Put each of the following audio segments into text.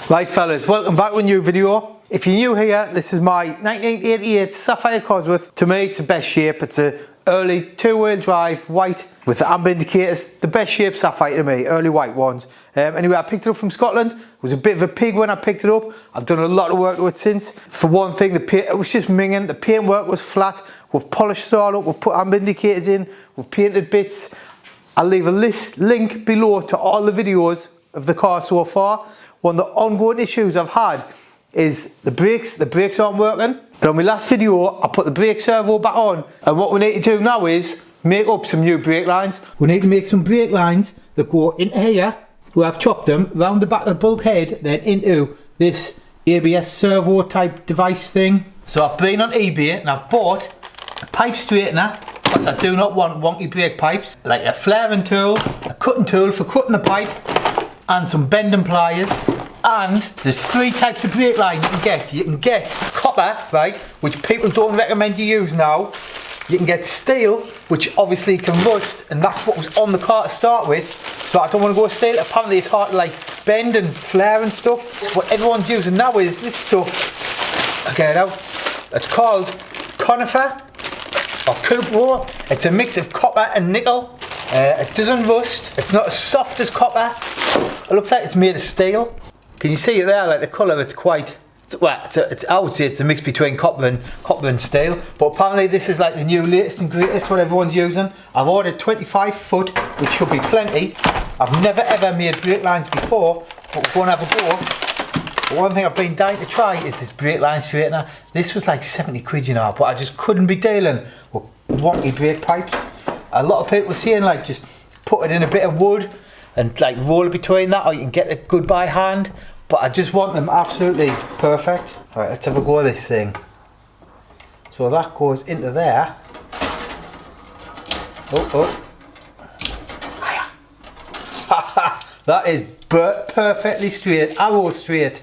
Right fellas, welcome back to a new video. If you're new here, this is my 1988 Sapphire Cosworth. To me, it's the best shape. It's a early two-wheel drive, white, with the amber indicators. The best shape Sapphire to me, early white ones. Anyway, I picked it up from Scotland. It was a bit of a pig when I picked it up. I've done a lot of work to it since. For one thing, the paint, it was just minging. The paintwork was flat. We've polished it all up. We've put amber indicators in. We've painted bits. I'll leave a link below to all the videos of the car so far. One of the ongoing issues I've had is the brakes. The brakes aren't working. And on my last video, I put the brake servo back on. And what we need to do now is make up some new brake lines. We need to make some brake lines that go into here, where I've chopped them, round the back of the bulkhead, then into this ABS servo type device thing. So I've been on eBay and I've bought a pipe straightener, because I do not want wonky brake pipes, like a flaring tool, a cutting tool for cutting the pipe, and some bending pliers. And there's three types of brake line you can get. You can get copper, right, which people don't recommend you use now. You can get steel, which obviously can rust, and that's what was on the car to start with. So I don't want to go with steel. Apparently it's hard to like bend and flare and stuff. What everyone's using now is this stuff. Okay, now it's called conifer or cupro. It's a mix of copper and nickel. It doesn't rust. It's not as soft as copper. It looks like it's made of steel. Can you see it there? Like the colour, it's quite. I would say it's a mix between copper and steel. But apparently this is like the new latest and greatest, what everyone's using. I've ordered 25 foot, which should be plenty. I've never ever made brake lines before, but we're going to have a go. But one thing I've been dying to try is this brake line straightener. This was like 70 quid, you know, but I just couldn't be dealing with wonky brake pipes. A lot of people were saying like just put it in a bit of wood and like roll it between that, or you can get it good by hand. But I just want them absolutely perfect. Alright, let's have a go at this thing. So that goes into there. Oh. That is perfectly straight, arrow straight.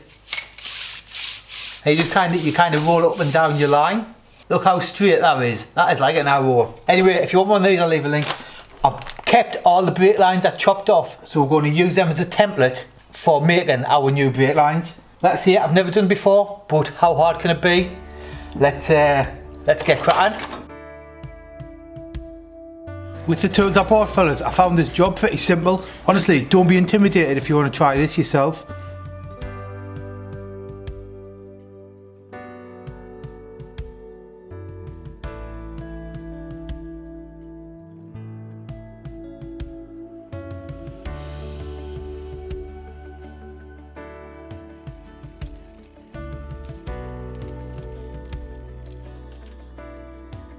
And you kind of roll up and down your line. Look how straight that is. That is like an arrow. Anyway, if you want one of these, I'll leave a link. I've kept all the brake lines I chopped off, so we're going to use them as a template for making our new brake lines. Let's see it. I've never done before, but how hard can it be? Let's get cracking. With the tools I bought, fellas, I found this job pretty simple. Honestly, don't be intimidated if you want to try this yourself.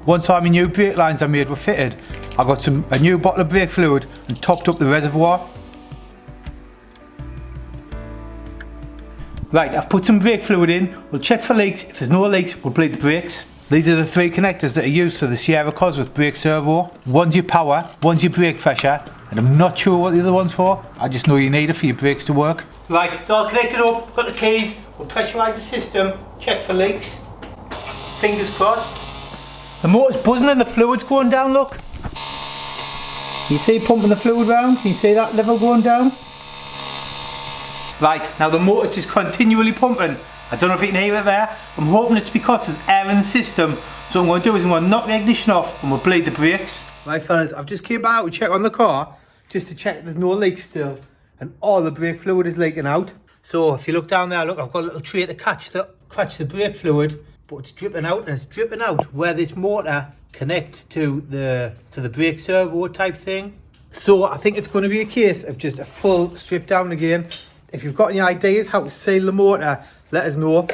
One time my new brake lines I made were fitted, I got a new bottle of brake fluid and topped up the reservoir. Right, I've put some brake fluid in. We'll check for leaks. If there's no leaks, we'll bleed the brakes. These are the three connectors that are used for the Sierra Cosworth brake servo. One's your power, one's your brake pressure, and I'm not sure what the other one's for. I just know you need it for your brakes to work. Right, it's all connected up, got the keys. We'll pressurise the system, check for leaks. Fingers crossed. The motor's buzzing and the fluid's going down, look. You see pumping the fluid round? Can you see that level going down? Right, now the motor's just continually pumping. I don't know if you can hear it there. I'm hoping it's because there's air in the system. So what I'm going to do is I'm going to knock the ignition off and we'll bleed the brakes. Right fellas, I've just came out to check on the car, just to check there's no leaks still. And all the brake fluid is leaking out. So if you look down there, look, I've got a little tray to catch the brake fluid. But it's dripping out, and it's dripping out where this motor connects to the brake servo type thing. So I think it's going to be a case of just a full strip down again. If you've got any ideas how to seal the motor, let us know.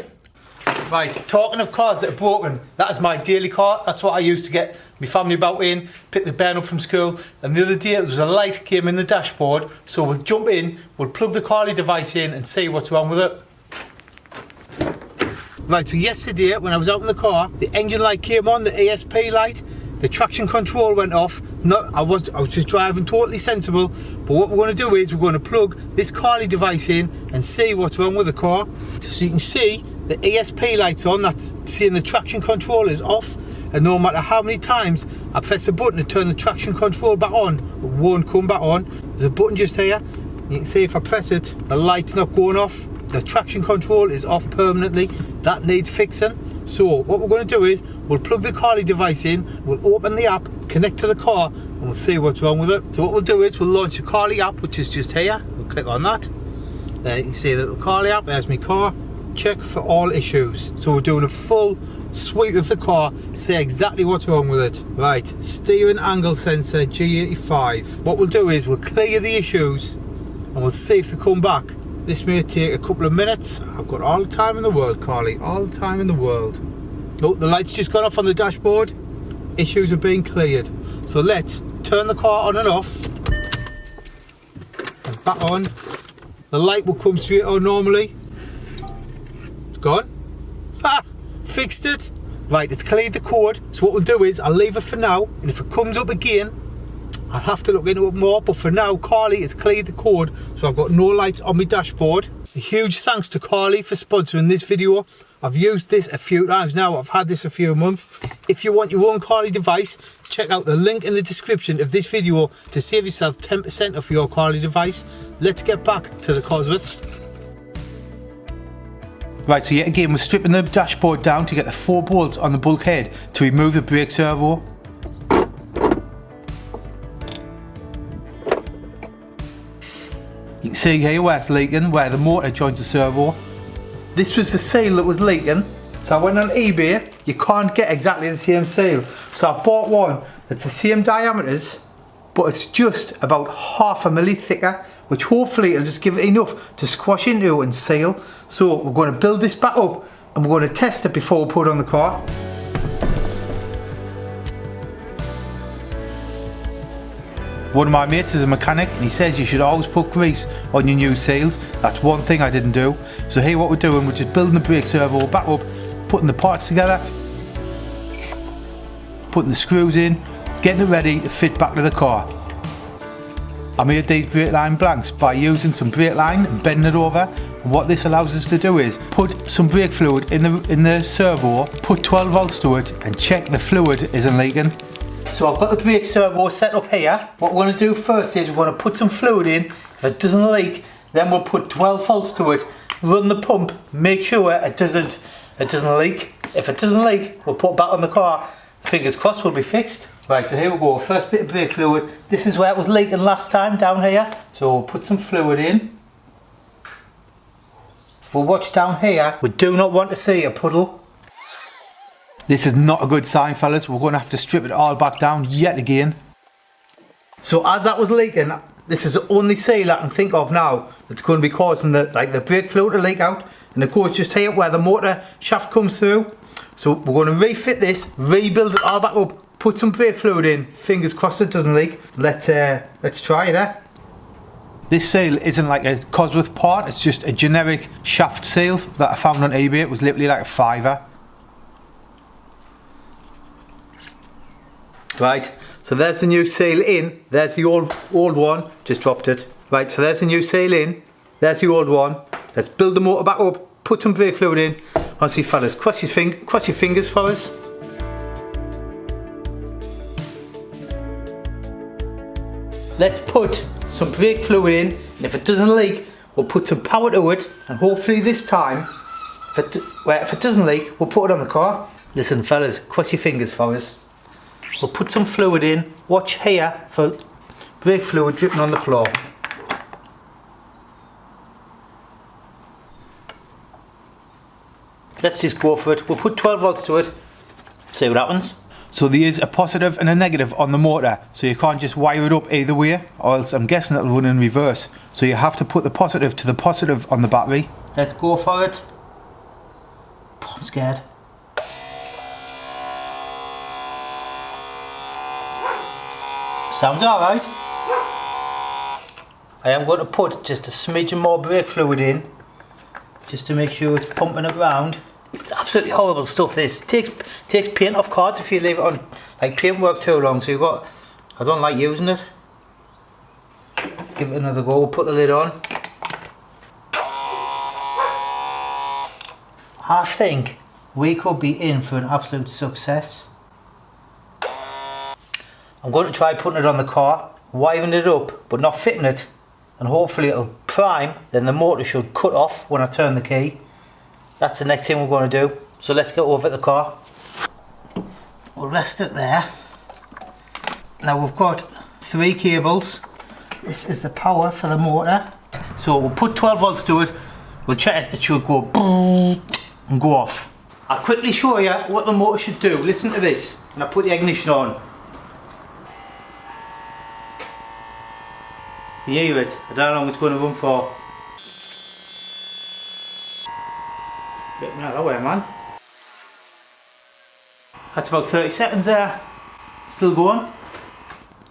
Right, talking of cars that are broken, that is my daily car. That's what I used to get my family about in, pick the bairn up from school. And the other day there was a light came in the dashboard, so we'll jump in, we'll plug the Carly device in and see what's wrong with it. Right, so yesterday when I was out in the car, the engine light came on, the ESP light, the traction control went off. I was just driving totally sensible, but what we're going to do is we're going to plug this Carly device in and see what's wrong with the car. So you can see the ESP light's on, that's saying the traction control is off, and no matter how many times I press the button to turn the traction control back on, it won't come back on. There's a button just here, you can see if I press it, the light's not going off. the traction control is off permanently. That needs fixing. So what we're going to do is we'll plug the Carly device in, we'll open the app, connect to the car, and we'll see what's wrong with it. So what we'll do is we'll launch the Carly app, which is just here. We'll click on that. There you can see the little Carly app. There's my car. Check for all issues. So we're doing a full sweep of the car, see exactly what's wrong with it. Right, steering angle sensor G85. What we'll do is we'll clear the issues and we'll see if they come back. This may take a couple of minutes. I've got all the time in the world, Carly, all the time in the world. Oh, the light's just gone off on the dashboard. Issues are being cleared. So let's turn the car on and off. And back on. The light will come straight on normally. It's gone. Ha! Fixed it. Right, it's cleared the code. So what we'll do is I'll leave it for now. And if it comes up again, I'll have to look into it more, but for now, Carly has cleared the code, so I've got no lights on my dashboard. A huge thanks to Carly for sponsoring this video. I've used this a few times now, I've had this a few months. If you want your own Carly device, check out the link in the description of this video to save yourself 10% off your Carly device. Let's get back to the Cosworths. Right, so yet again, we're stripping the dashboard down to get the 4 bolts on the bulkhead to remove the brake servo. You can see here where it's leaking, where the motor joins the servo. This was the seal that was leaking, so I went on eBay. You can't get exactly the same seal, so I bought one that's the same diameters, but it's just about half a milli thicker, which hopefully will just give it enough to squash into and seal. So we're going to build this back up and we're going to test it before we put it on the car. One of my mates is a mechanic and he says you should always put grease on your new seals. That's one thing I didn't do. So here what we're doing, we're just building the brake servo back up, putting the parts together, putting the screws in, getting it ready to fit back to the car. I made these brake line blanks by using some brake line and bending it over. And what this allows us to do is put some brake fluid in the servo, put 12 volts to it and check the fluid isn't leaking. So I've got the brake servo set up here. What we're going to do first is we're going to put some fluid in. If it doesn't leak, then we'll put 12 volts to it, run the pump, make sure it doesn't leak. If it doesn't leak, we'll put it back on the car. Fingers crossed, we'll be fixed. Right, so here we go. First bit of brake fluid. This is where it was leaking last time, down here. So we'll put some fluid in. We'll watch down here. We do not want to see a puddle. This is not a good sign, fellas. We're going to have to strip it all back down yet again. So as that was leaking, this is the only seal I can think of now that's going to be causing the brake fluid to leak out. And it goes just here where the motor shaft comes through. So we're going to refit this, rebuild it all back up, put some brake fluid in. Fingers crossed it doesn't leak. Let's try it, eh? This seal isn't like a Cosworth part. It's just a generic shaft seal that I found on eBay. It was literally like a £5. Right, so there's the new seal in, there's the old one, just dropped it. Right, so there's the new seal in, there's the old one. Let's build the motor back up, put some brake fluid in. Honestly fellas, cross your fingers for us. Let's put some brake fluid in, and if it doesn't leak, we'll put some power to it, and hopefully this time, if it doesn't leak, we'll put it on the car. Listen fellas, cross your fingers for us. We'll put some fluid in. Watch here for brake fluid dripping on the floor. Let's just go for it. We'll put 12 volts to it. See what happens. So there is a positive and a negative on the motor. So you can't just wire it up either way, or else I'm guessing it'll run in reverse. So you have to put the positive to the positive on the battery. Let's go for it. I'm scared. Sounds alright. I am going to put just a smidgen more brake fluid in, just to make sure it's pumping it round. It's absolutely horrible stuff this. Takes paint off cards if you leave it on like paintwork too long, so I don't like using it. Let's give it another go. We'll put the lid on. I think we could be in for an absolute success. I'm going to try putting it on the car, wiring it up, but not fitting it, and hopefully it'll prime, then the motor should cut off when I turn the key. That's the next thing we're going to do. So let's get over to the car. We'll rest it there. Now we've got 3 cables. This is the power for the motor. So we'll put 12 volts to it. We'll check it. It should go boom and go off. I'll quickly show you what the motor should do. Listen to this. And I put the ignition on. You hear it? I don't know how long it's going to run for. Get me out of the way, man. That's about 30 seconds there. Still going.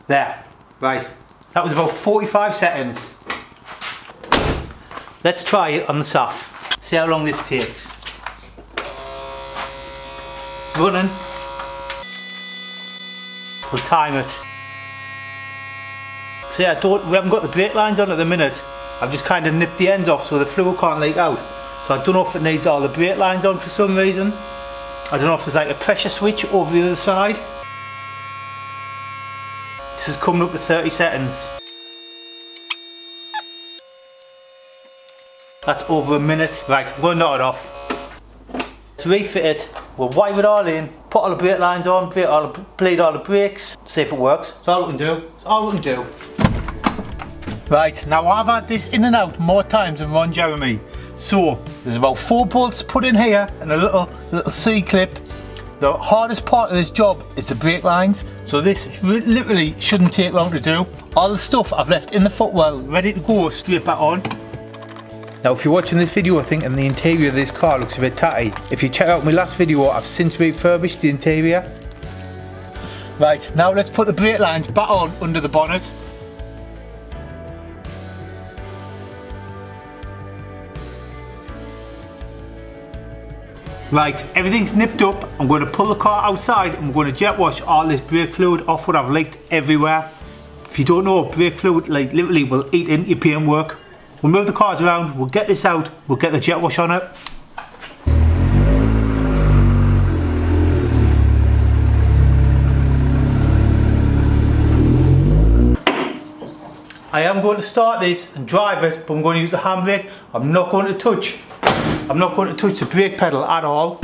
There. Right. That was about 45 seconds. Let's try it on the Sapphire. See how long this takes. It's running. We'll time it. See, we haven't got the brake lines on at the minute. I've just kind of nipped the ends off so the fluid can't leak out. So I don't know if it needs all the brake lines on for some reason. I don't know if there's like a pressure switch over the other side. This is coming up to 30 seconds. That's over a minute. Right, I'm going to knock it off. To refit it, we'll wipe it all in, put all the brake lines on, bleed all the brakes, see if it works. That's all we can do. That's all we can do. Right, now I've had this in and out more times than Ron Jeremy. So, there's about 4 bolts put in here and a little C-clip. The hardest part of this job is the brake lines. So this literally shouldn't take long to do. All the stuff I've left in the footwell ready to go straight back on. Now if you're watching this video thinking the interior of this car looks a bit tatty, if you check out my last video I've since refurbished the interior. Right, now let's put the brake lines back on under the bonnet. Right, everything's nipped up. I'm going to pull the car outside and we're going to jet wash all this brake fluid off what I've leaked everywhere. If you don't know, brake fluid like literally will eat into your paintwork. We'll move the cars around, we'll get this out, we'll get the jet wash on it. I am going to start this and drive it, but I'm going to use the handbrake. I'm not going to touch the brake pedal at all.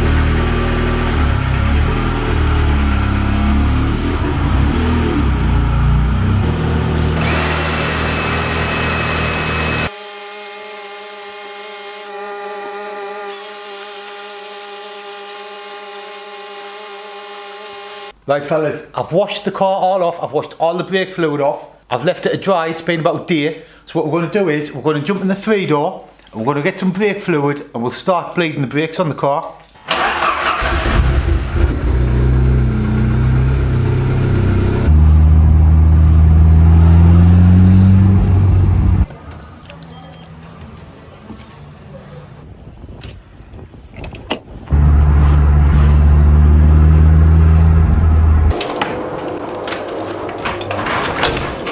Right fellas, I've washed the car all off, I've washed all the brake fluid off, I've left it to dry, it's been about a day. So what we're going to do is, we're going to jump in the 3-door, and we're going to get some brake fluid, and we'll start bleeding the brakes on the car.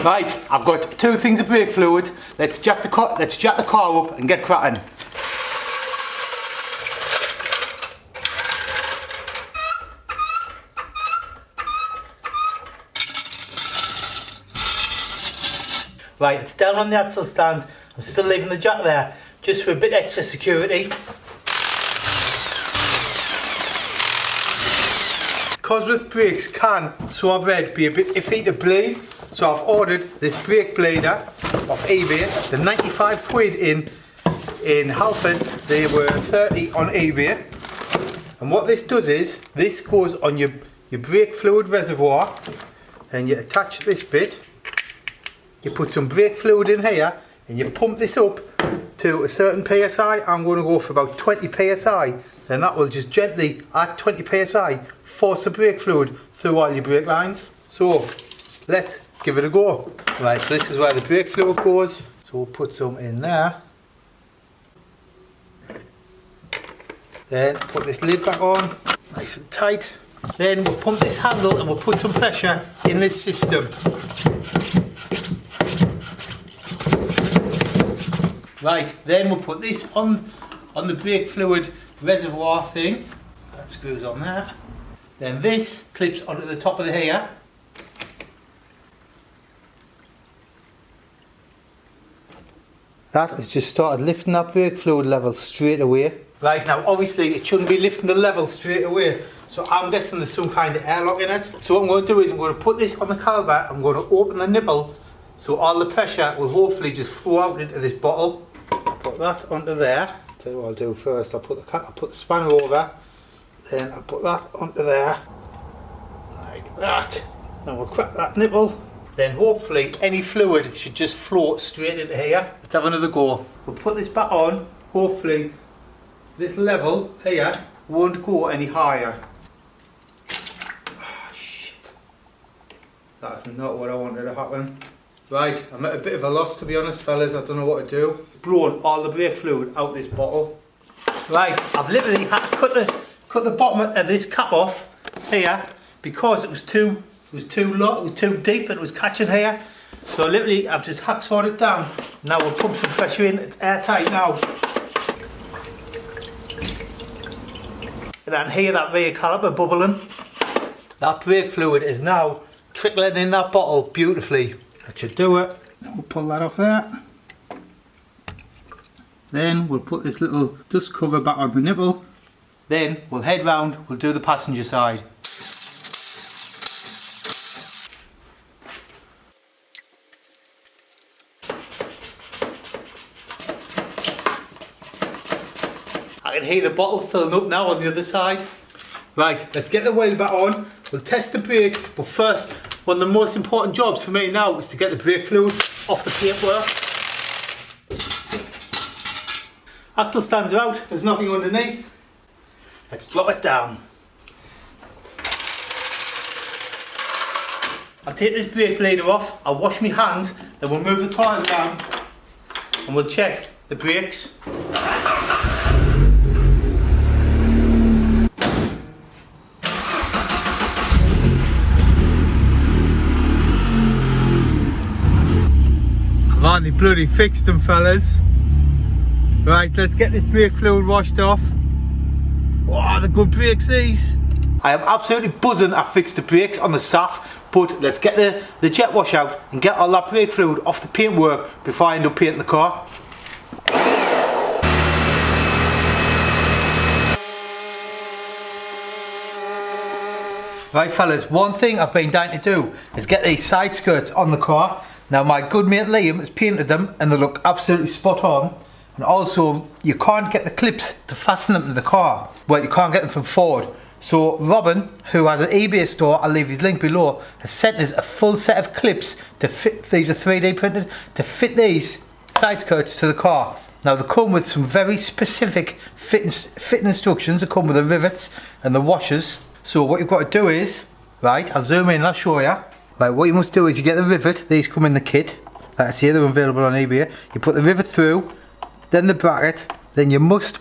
Right, I've got 2 things of brake fluid. Let's jack the car up and get cracking. Right, it's down on the axle stands. I'm still leaving the jack there just for a bit extra security. Cosworth brakes can, so I've read, be a bit iffy to bleed. So I've ordered this brake bleeder off eBay. They're 95 quid in Halfords. They were 30 on eBay. And what this does is, this goes on your brake fluid reservoir, and you attach this bit. You put some brake fluid in here, and you pump this up to a certain PSI. I'm going to go for about 20 PSI. Then that will just gently, at 20 PSI, force the brake fluid through all your brake lines. So, let's give it a go. Right, so this is where the brake fluid goes. So we'll put some in there. Then put this lid back on, nice and tight. Then we'll pump this handle and we'll put some pressure in this system. Right, then we'll put this on the brake fluid reservoir thing. That screws on there. Then this clips onto the top of the here. that has just started lifting that brake fluid level straight away. Right, now obviously it shouldn't be lifting the level straight away, so I'm guessing there's some kind of airlock in it. So what I'm going to do is I'm going to put this on the caliper, I'm going to open the nipple so all the pressure will hopefully just flow out into this bottle. Put that onto there. Tell you what I'll do first, I'll put the spanner over, then I'll put that onto there, like that. Then we'll crack that nipple. Then hopefully any fluid should just flow straight into here. Let's have another go. We'll put this back on, hopefully this level here won't go any higher. Oh, shit. That's not what I wanted to happen. Right, I'm at a bit of a loss to be honest, fellas. I don't know what to do. Blown all the brake fluid out this bottle. Right, I've literally had to cut the bottom of this cap off here because it was too low, it was too deep, it was catching here. So literally I've just hacksawed it down. Now we'll pump some pressure in, it's airtight now. And I can hear that rear caliper bubbling. That brake fluid is now trickling in that bottle beautifully. That should do it. We'll pull that off there. Then we'll put this little dust cover back on the nipple. Then we'll head round, we'll do the passenger side. I can hear the bottle filling up now on the other side. Right, let's get the wheel back on. We'll test the brakes, but first, one of the most important jobs for me now is to get the brake fluid off the paintwork. Axle stands are out, there's nothing underneath. Let's drop it down. I'll take this brake leader off, I'll wash my hands, then we'll move the tyres down and we'll check the brakes. I've only bloody fixed them, fellas. Right, let's get this brake fluid washed off. Wow, the good brakes these. I am absolutely buzzing I fixed the brakes on the Saph, but let's get the jet wash out and get all that brake fluid off the paintwork before I end up painting the car. Right fellas, one thing I've been dying to do is get these side skirts on the car. Now my good mate Liam has painted them and they look absolutely spot on. And also you can't get the clips to fasten them to the car. Well, you can't get them from Ford. So Robin, who has an eBay store, I'll leave his link below, has sent us a full set of clips to fit, these are 3D printed, to fit these side skirts to the car. Now they come with some very specific fitting instructions. They come with the rivets and the washers. So what you've got to do is, right, I'll zoom in and I'll show you. Right, what you must do is you get the rivet, these come in the kit. Like I say, they're available on eBay. You put the rivet through, then the bracket, then you must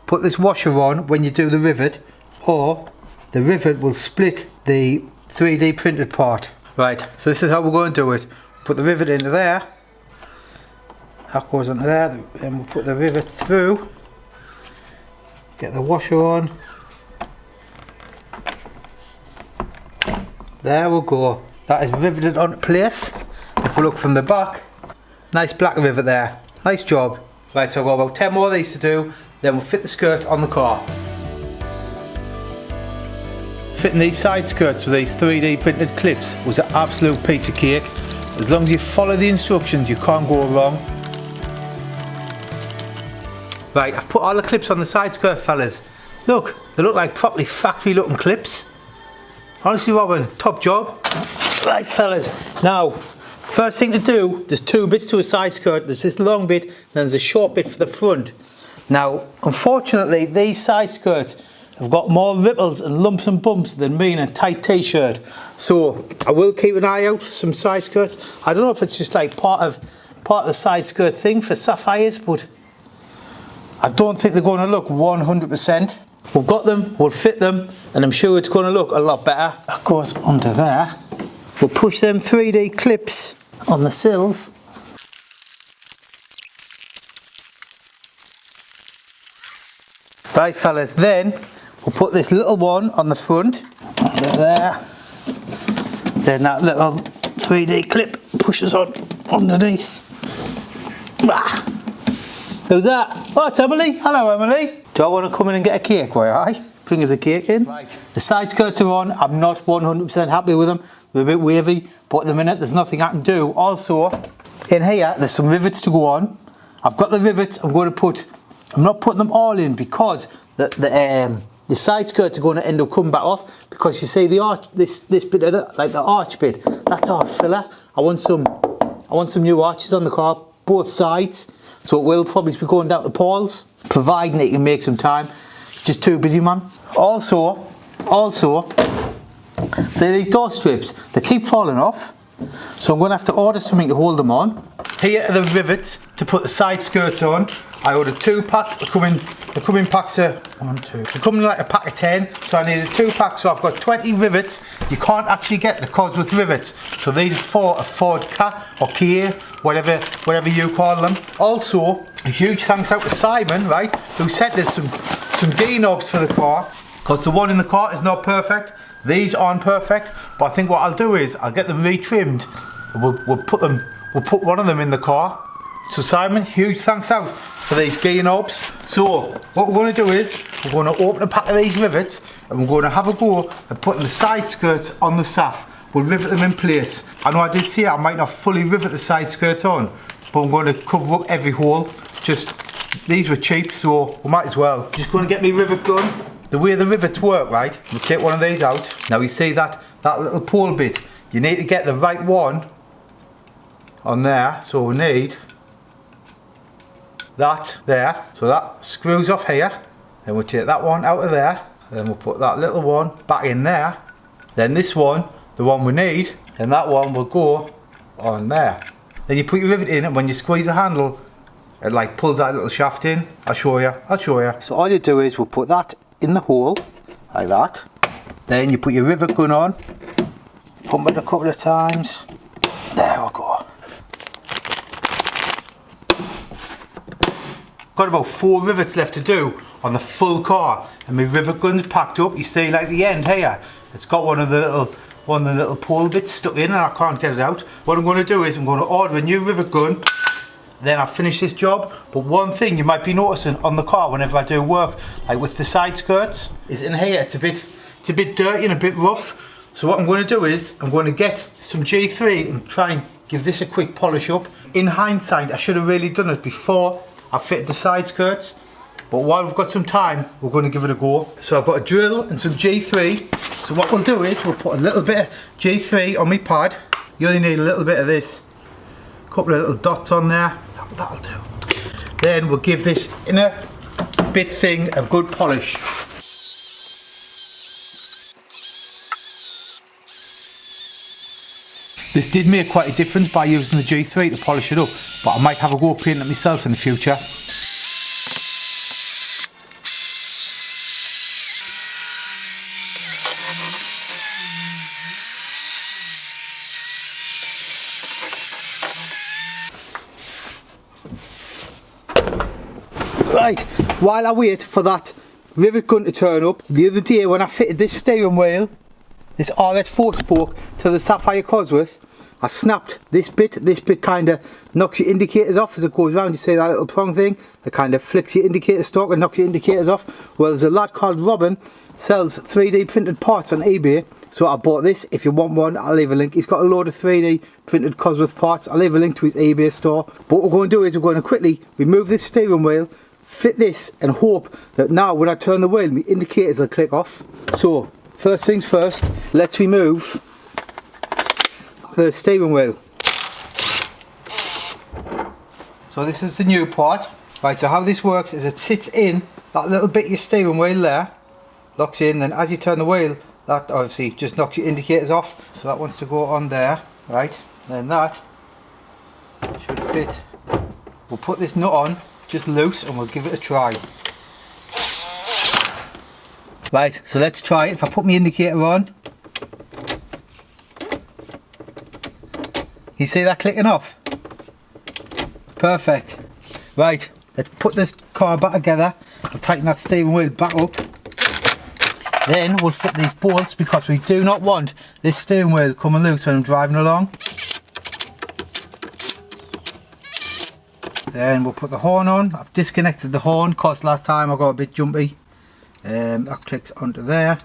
put this washer on when you do the rivet, or the rivet will split the 3D printed part. Right, so this is how we're going to do it. Put the rivet into there, that goes onto there, and we'll put the rivet through, get the washer on. There we go. That is riveted onto place. If we look from the back, nice black rivet there. Nice job. Right, so I've got about 10 more of these to do, then we'll fit the skirt on the car. Fitting these side skirts with these 3D printed clips was an absolute piece of cake. As long as you follow the instructions, you can't go wrong. Right, I've put all the clips on the side skirt, fellas. Look, they look like properly factory looking clips. Honestly, Robin, top job. Right, fellas, now, first thing to do, there's two bits to a side skirt. There's this long bit, and there's a short bit for the front. Now, unfortunately, these side skirts have got more ripples and lumps and bumps than me in a tight t-shirt. So, I will keep an eye out for some side skirts. I don't know if it's just like part of the side skirt thing for Sapphires, but I don't think they're going to look 100%. We've got them, we'll fit them, and I'm sure it's going to look a lot better. That goes under there. We'll push them 3D clips on the sills. Right fellas, then we'll put this little one on the front, under there. Then that little 3D clip pushes on underneath. Who's that? Oh, it's Emily. Hello, Emily. Do I want to come in and get a cake? Why, aye? Bring us a cake in. Right. The side skirts are on. I'm not 100% happy with them. They're a bit wavy, but at the minute there's nothing I can do. Also, in here there's some rivets to go on. I've got the rivets. I'm not putting them all in because the side skirts are going to end up coming back off, because you see the arch, this bit of the arch bit, that's our filler. I want some new arches on the car, both sides. So it will probably be going down to Paul's, providing it can make some time. It's just too busy, man. Also, see these door strips, they keep falling off. So I'm going to have to order something to hold them on. Here are the rivets to put the side skirt on. I ordered 2 packs. They come in packs of 1, 2. They come in like a pack of 10. So I needed 2 packs. So I've got 20 rivets. You can't actually get the Cosworth rivets. So these are for a Ford Ka or Kia, whatever you call them. Also, a huge thanks out to Simon, right, who sent us some gear knobs for the car, because the one in the car is not perfect. These aren't perfect, but I think what I'll do is I'll get them retrimmed. We'll put one of them in the car. So Simon, huge thanks out for these gear knobs. So what we're going to do is we're going to open a pack of these rivets and we're going to have a go at putting the side skirts on the Saph. We'll rivet them in place. I know I did say I might not fully rivet the side skirts on, but I'm going to cover up every hole. Just these were cheap, so we might as well. Just going to get my rivet gun. The way the rivets work, right, we'll take one of these out. Now you see that little pole bit, you need to get the right one on there. So we need that there. So that screws off here. Then we'll take that one out of there. Then we'll put that little one back in there. Then this one, the one we need, and that one will go on there. Then you put your rivet in, and when you squeeze the handle, it like pulls that little shaft in. I'll show you. So all you do is we'll put that in the hole, like that. Then you put your rivet gun on, pump it a couple of times. There we go. Got about 4 rivets left to do on the full car, and my rivet gun's packed up. You see, like the end here, it's got one of the little pole bits stuck in, and I can't get it out. What I'm going to do is I'm going to order a new rivet gun. Then I'll finish this job. But one thing you might be noticing on the car whenever I do work, like with the side skirts, is in here it's a bit dirty and a bit rough. So what I'm going to do is I'm going to get some G3 and try and give this a quick polish up. In hindsight, I should have really done it before I fitted the side skirts, but while we've got some time, we're going to give it a go. So I've got a drill and some G3. So what we'll do is we'll put a little bit of G3 on my pad. You only need a little bit of this. A couple of little dots on there. That'll do. Then we'll give this inner bit thing a good polish. This did make quite a difference by using the G3 to polish it up, but I might have a go painting it myself in the future. Right, while I wait for that rivet gun to turn up, the other day when I fitted this steering wheel, this RS4 spoke to the Sapphire Cosworth, I snapped this bit kind of knocks your indicators off as it goes round. You see that little prong thing, it kind of flicks your indicator stalk and knocks your indicators off. Well, there's a lad called Robin, sells 3D printed parts on eBay, so I bought this. If you want one, I'll leave a link. He's got a load of 3D printed Cosworth parts. I'll leave a link to his eBay store. But what we're going to do is we're going to quickly remove this steering wheel, fit this, and hope that now when I turn the wheel, my indicators will click off. So first things first, let's remove the steering wheel. So this is the new part. Right, so how this works is it sits in that little bit of your steering wheel there, locks in, then as you turn the wheel, that obviously just knocks your indicators off. So that wants to go on there, right? Then that should fit. We'll put this nut on just loose and we'll give it a try. Right, so let's try it. If I put my indicator on, you see that clicking off? Perfect. Right, let's put this car back together and tighten that steering wheel back up. Then we'll fit these bolts because we do not want this steering wheel coming loose when I'm driving along. Then we'll put the horn on. I've disconnected the horn because last time I got a bit jumpy. That clicks onto there.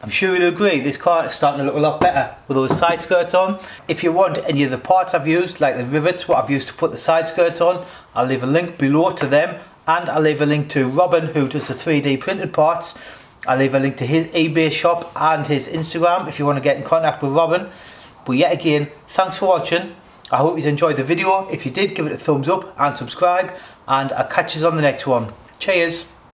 I'm sure you'll agree this car is starting to look a lot better with those side skirts on. If you want any of the parts I've used, like the rivets, what I've used to put the side skirts on, I'll leave a link below to them, and I'll leave a link to Robin, who does the 3D printed parts. I'll leave a link to his eBay shop and his Instagram if you want to get in contact with Robin. But yet again, thanks for watching. I hope you enjoyed the video. If you did, give it a thumbs up and subscribe, and I'll catch you on the next one. Cheers.